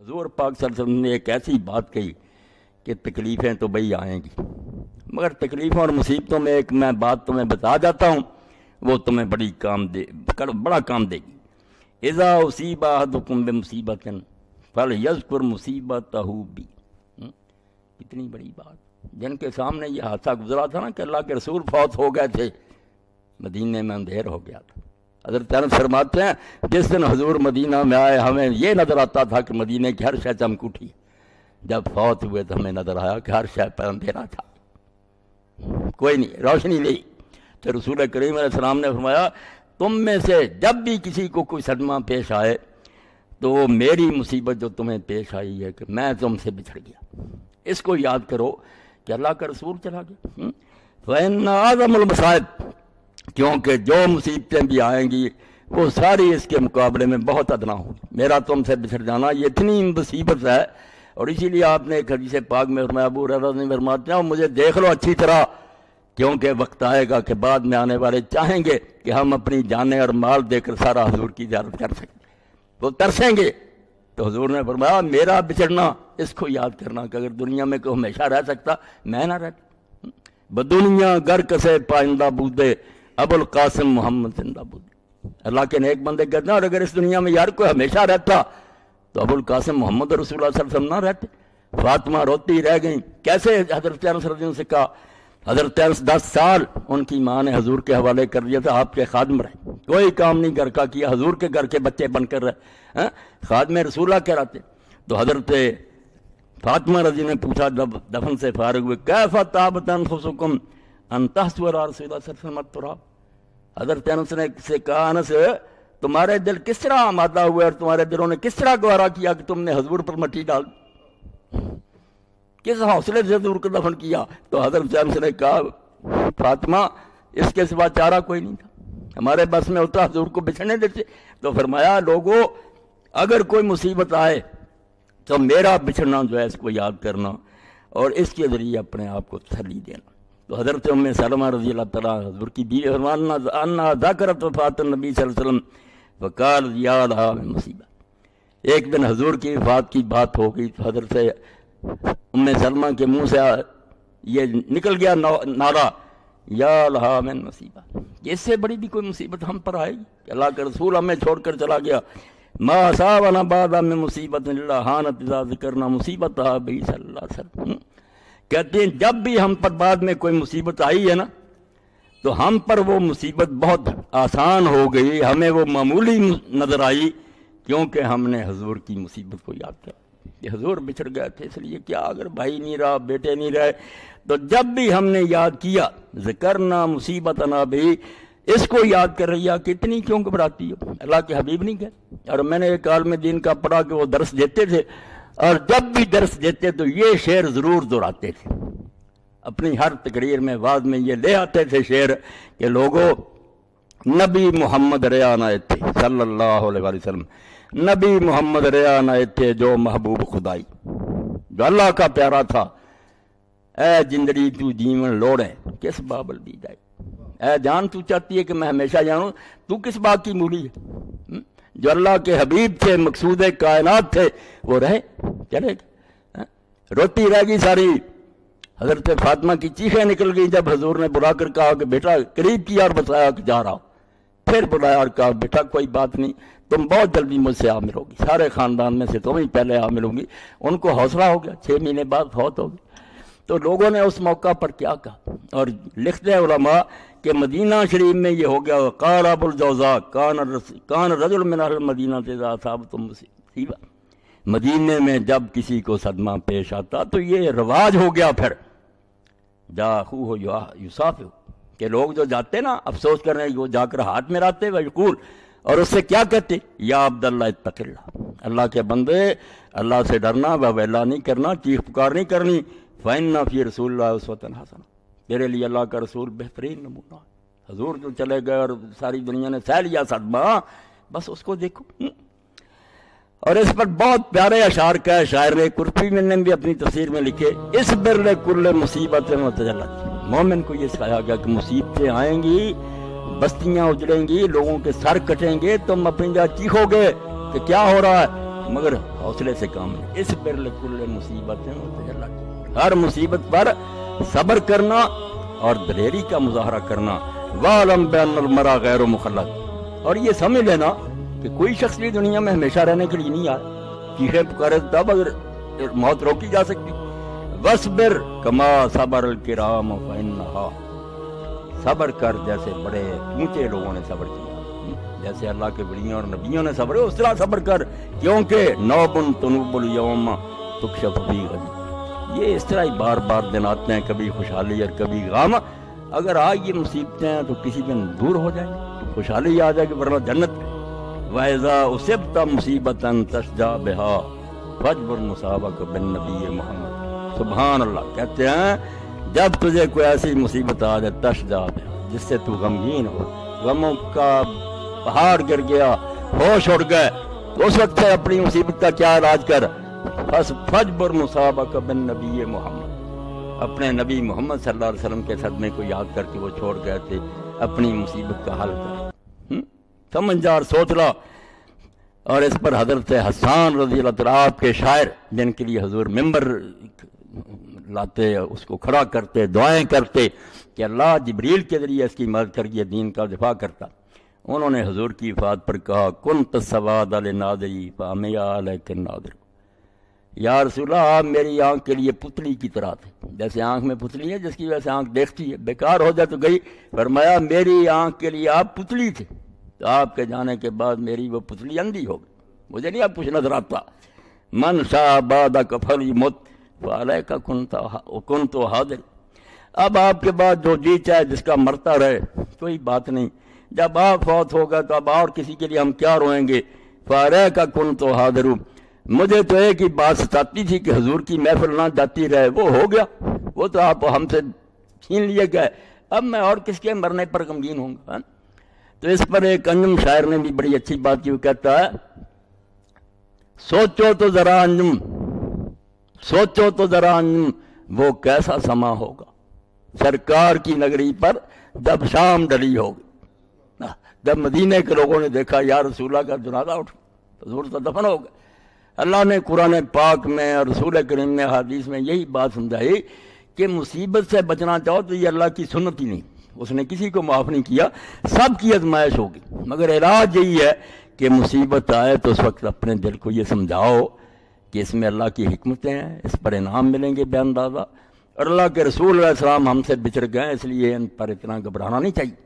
حضور پاک صلی اللہ علیہ وسلم نے ایک ایسی بات کہی کہ تکلیفیں تو بھئی آئیں گی، مگر تکلیفوں اور مصیبتوں میں ایک میں بات تمہیں بتا جاتا ہوں، وہ تمہیں بڑا کام دے گی۔ اذا اصیب احدکم بمصیبۃ فلیذکر مصیبتہ بی۔ کتنی بڑی بات، جن کے سامنے یہ حادثہ گزرا تھا نا کہ اللہ کے رسول فوت ہو گئے تھے، مدینے میں اندھیر ہو گیا تھا۔ حضرت انس فرماتے ہیں جس دن حضور مدینہ میں آئے ہمیں یہ نظر آتا تھا کہ مدینے کی ہر شے چمک اٹھی، جب فوت ہوئے تو ہمیں نظر آیا کہ ہر شے پر اندھیرا تھا، کوئی نہیں، روشنی نہیں۔ تو رسول کریم علیہ السلام نے فرمایا تم میں سے جب بھی کسی کو کوئی صدمہ پیش آئے تو وہ میری مصیبت جو تمہیں پیش آئی ہے کہ میں تم سے بچھڑ گیا، اس کو یاد کرو کہ اللہ کا رسول چلا گیا۔ فَإِنَّ أَعْظَمَ الْمَصَائِبِ، کیونکہ جو مصیبتیں بھی آئیں گی وہ ساری اس کے مقابلے میں بہت ادنا ہوگی۔ میرا تم سے بچھڑ جانا یہ اتنی مصیبت ہے، اور اسی لیے آپ نے ایک حدیث پاک میں فرمایا، ابو ہریرہ نے فرماتے ہیں مجھے دیکھ لو اچھی طرح، کیونکہ وقت آئے گا کہ بعد میں آنے والے چاہیں گے کہ ہم اپنی جانیں اور مال دے کر سارا حضور کی زیارت کر سکیں، وہ ترسیں گے۔ تو حضور نے فرمایا میرا بچھڑنا اس کو یاد کرنا کہ اگر دنیا میں کوئی ہمیشہ رہ سکتا میں نہ رہتا۔ بدنیا گر کسے پائندہ بودے ابو القاسم محمد زندہ بودے۔ اللہ کے نیک بندے کہتے ہیں اور اگر اس دنیا میں یار کوئی ہمیشہ رہتا تو ابو القاسم محمد رسول اللہ صلی اللہ علیہ وسلم نہ رہتے۔ فاطمہ روتی رہ گئیں، کیسے؟ حضرت انس رضی اللہ عنہ سے کہا، حضرت انس 10 سال ان کی ماں نے حضور کے حوالے کر دیا تھا، آپ کے خادم رہے، کوئی کام نہیں گھر کا کیا، حضور کے گھر کے بچے بن کر رہے، خادم رسول اللہ کہلاتے۔ تو حضرت فاطمہ رضی نے پوچھا جب دفن سے فارغ ہوئے، کیف طابت انفسکم ان تحسوا رسول اللہ صلی اللہ علیہ وسلم التراب۔ حضرت انس نے سے کہا انس تمہارے دل کس طرح آمادہ ہوئے اور تمہارے دلوں نے کس طرح گوارا کیا کہ تم نے حضور پر مٹی ڈال، کس حوصلے سے حضور کو دفن کیا؟ تو حضرت انس نے کہا فاطمہ اس کے سوا چارہ کوئی نہیں تھا، ہمارے بس میں ہوتا حضور کو بچھڑنے دیتے۔ تو فرمایا لوگوں اگر کوئی مصیبت آئے تو میرا بچھڑنا جو ہے اس کو یاد کرنا اور اس کے ذریعے اپنے آپ کو تسلی دینا۔ تو حضرت ام سلمہ رضی اللہ تعالیٰ حضور کی بیوی فرمانا انہا ذکرت وفات النبی صلی اللہ علیہ وسلم فقال یا لہا من مصیبہ۔ ایک دن حضور کی وفات کی بات ہو گئی تو حضرت ام سلمہ کے منہ سے یہ نکل گیا نعرہ یا لہا من مصیبہ، اس سے بڑی بھی کوئی مصیبت ہم پر آئے گی کہ اللہ کا رسول ہمیں چھوڑ کر چلا گیا۔ ما اصابنا بعد من مصیبت الا حانت اذا ذکرنا مصیبتها بی صلی اللہ علیہ وسلم۔ کہتے ہیں جب بھی ہم پر بعد میں کوئی مصیبت آئی ہے نا تو ہم پر وہ مصیبت بہت آسان ہو گئی، ہمیں وہ معمولی نظر آئی کیونکہ ہم نے حضور کی مصیبت کو یاد کیا کہ حضور بچھڑ گئے تھے، اس لیے کیا اگر بھائی نہیں رہا، بیٹے نہیں رہے، تو جب بھی ہم نے یاد کیا ذکرنا مصیبتنا بھی، اس کو یاد کر رہی ہے کہ اتنی کیوں گھبراتی ہو؟ اللہ کے حبیب نہیں گئے؟ اور میں نے ایک عالم دین کا پڑھا کہ وہ درس دیتے تھے اور جب بھی درس دیتے تو یہ شعر ضرور دہراتے تھے، اپنی ہر تقریر میں واعظ میں یہ لے آتے تھے شعر کہ لوگوں نبی محمد ریانا تھے صلی اللہ علیہ وسلم، نبی محمد ریانا تھے جو محبوب خدائی، جو اللہ کا پیارا تھا۔ اے جندڑی تو جیون لوڑے کس بابل بھی جائے، اے جان تو چاہتی ہے کہ میں ہمیشہ جانوں، تو کس بات کی مولی ہے؟ جو اللہ کے حبیب تھے، مقصود کائنات تھے، وہ رہے چلے گئے، روتی رہ گئی ساری۔ حضرت فاطمہ کی چیخیں نکل گئی جب حضور نے بلا کر کہا کہ بیٹا قریب کیا اور بتایا کہ جا رہا ہوں، پھر بلایا اور کہا بیٹا کوئی بات نہیں، تم بہت جلدی مجھ سے آ ملو گی، سارے خاندان میں سے تم ہی پہلے آ ملوں گی۔ ان کو حوصلہ ہو گیا، 6 مہینے بعد فوت ہو گئی۔ تو لوگوں نے اس موقع پر کیا کہا، اور لکھتے ہیں علماء کہ مدینہ شریف میں یہ ہو گیا، قال ابو الجوزاء کان رجل من اہل المدینہ اذا اصابتهم مصیبہ، مدینے میں جب کسی کو صدمہ پیش آتا تو یہ رواج ہو گیا، پھر جا اخوہ یصافح، کہ لوگ جو جاتے نا افسوس کر رہے ہیں وہ جا کر ہاتھ ملاتے ویقول، اور اس سے کیا کہتے یا عبداللہ اتق اللہ، اللہ کے بندے اللہ سے ڈرنا، ویلا نہیں کرنا، چیخ پکار نہیں کرنی، فإن فی رسول اللہ اسوۃ حسنہ، تیرے لیے اللہ کا رسول بہترین نمونہ۔ حضور جو چلے گئے اور ساری دنیا نے سہ لیا صدمہ، بس اس کو دیکھو۔ اور اس پر بہت پیارے اشعار کا شاعر نے قرطبی نے بھی اپنی تفسیر میں لکھے، اس بر کل مصیبت متجلت، مومن کو یہ سکھایا گیا کہ مصیبتیں آئیں گی، بستیاں اجڑیں گی، لوگوں کے سر کٹیں گے، تم اپنی جگہ چیخو گے کہ کیا ہو رہا ہے، مگر حوصلے سے کام لیں. اس پر لکل مصیبت ہر مصیبت پر صبر کرنا اور دلیری کا مظاہرہ کرنا. وَعْلَمْ بِأَنَّ الْمَرْءَ غَيْرُ مُخَلَّدٍ, اور یہ سمجھ لینا کہ کوئی شخص بھی دنیا میں ہمیشہ رہنے کے لیے نہیں آیا. چیخیں پکارے تب اگر موت روکی جا سکتی. وَاصْبِرْ كَمَا صَبَرَ الْكِرَامُ فَإِنَّهَا, صبر کر جیسے بڑے اونچے لوگوں نے صبر کیا, جیسے اللہ کے ولیوں اور نبیوں نے صبر کیا اس طرح صبر کر, کیونکہ نوبن تنوب اليوم تکشف فیہ غد. یہ اس طرح ہی بار بار دن آتے ہیں, کبھی خوشحالی اور کبھی غم. اگر آج یہ مصیبتیں ہیں تو کسی دن دور ہو جائیں تو خوشحالی آ جائے گی, ورنہ جنت. وَإِذَا أُصِبْتَ مُصِيبَةً تَشْجَعْ بِهَا فَاجْبُرْ مُصَابَكَ بِالنَّبِيِّ محمد. سبحان اللہ. کہتے ہیں جب تجھے کوئی ایسی مصیبت آ جائے تشجع بہا, جس سے تو غمگین ہو, غموں کا پہاڑ گر گیا, ہوش اڑ گئے, تو اس وقت سے اپنی مصیبت کا کیا علاج کر, فَاجْبُرْ مُصَابَكَ بِالنَّبِيِّ محمد, اپنے نبی محمد صلی اللہ علیہ وسلم کے صدمے کو یاد کر کے وہ چھوڑ گئے تھے, اپنی مصیبت کا حل کر. سمجھ جا اور سوچ لا. اور اس پر حضرت حسان رضی اللہ تعالیٰ آپ کے شاعر, جن کے لیے حضور ممبر لاتے, اس کو کھڑا کرتے, دعائیں کرتے کہ اللہ جبریل کے ذریعے اس کی مدد کر کے دین کا دفاع کرتا. انہوں نے حضور کی وفات پر کہا کنت سواد لناظری فامی علیک الناظر, یا رسول اللہ آپ میری آنکھ کے لیے پتلی کی طرح تھے. جیسے آنکھ میں پتلی ہے جس کی وجہ سے آنکھ دیکھتی ہے, بیکار ہو جائے تو گئی. فرمایا میری آنکھ کے لیے آپ پتلی تھے, تو آپ کے جانے کے بعد میری وہ پتلی اندھی ہو گئی, مجھے نہیں آپ کچھ نظر آتا. من شاء بعدک فلیمت فعلیک کنت حاضر. اب آپ کے بعد جو جی چاہے جس کا مرتا رہے, کوئی بات نہیں. جب آپ فوت ہو گئے تو اب اور کسی کے لیے ہم کیا روئیں گے. فعلیک کنت حاضر. مجھے تو ایک ہی بات ستاتی تھی کہ حضور کی محفل نہ جاتی رہے, وہ ہو گیا, وہ تو آپ ہم سے چھین لیے گئے, اب میں اور کس کے مرنے پر غمگین ہوں گا. تو اس پر ایک انجم شاعر نے بھی بڑی اچھی بات کی, وہ کہتا ہے سوچو تو ذرا انجم, سوچو تو ذرا انجم, وہ کیسا سما ہوگا سرکار کی نگری پر جب شام ڈلی ہوگی. جب مدینے کے لوگوں نے دیکھا یا رسول اللہ کا جنازہ اٹھ, حضور تو دفن ہو گئے. اللہ نے قرآن پاک میں اور رسول کریم میں حدیث میں یہی بات سمجھائی کہ مصیبت سے بچنا چاہو تو یہ اللہ کی سنت ہی نہیں, اس نے کسی کو معاف نہیں کیا, سب کی آزمائش ہوگی. مگر علاج یہی ہے کہ مصیبت آئے تو اس وقت اپنے دل کو یہ سمجھاؤ کہ اس میں اللہ کی حکمتیں ہیں, اس پر انعام ملیں گے بے اندازہ, اور اللہ کے رسول علیہ السلام ہم سے بچھڑ گئے, اس لیے ان پر اتنا گھبرانا نہیں چاہیے.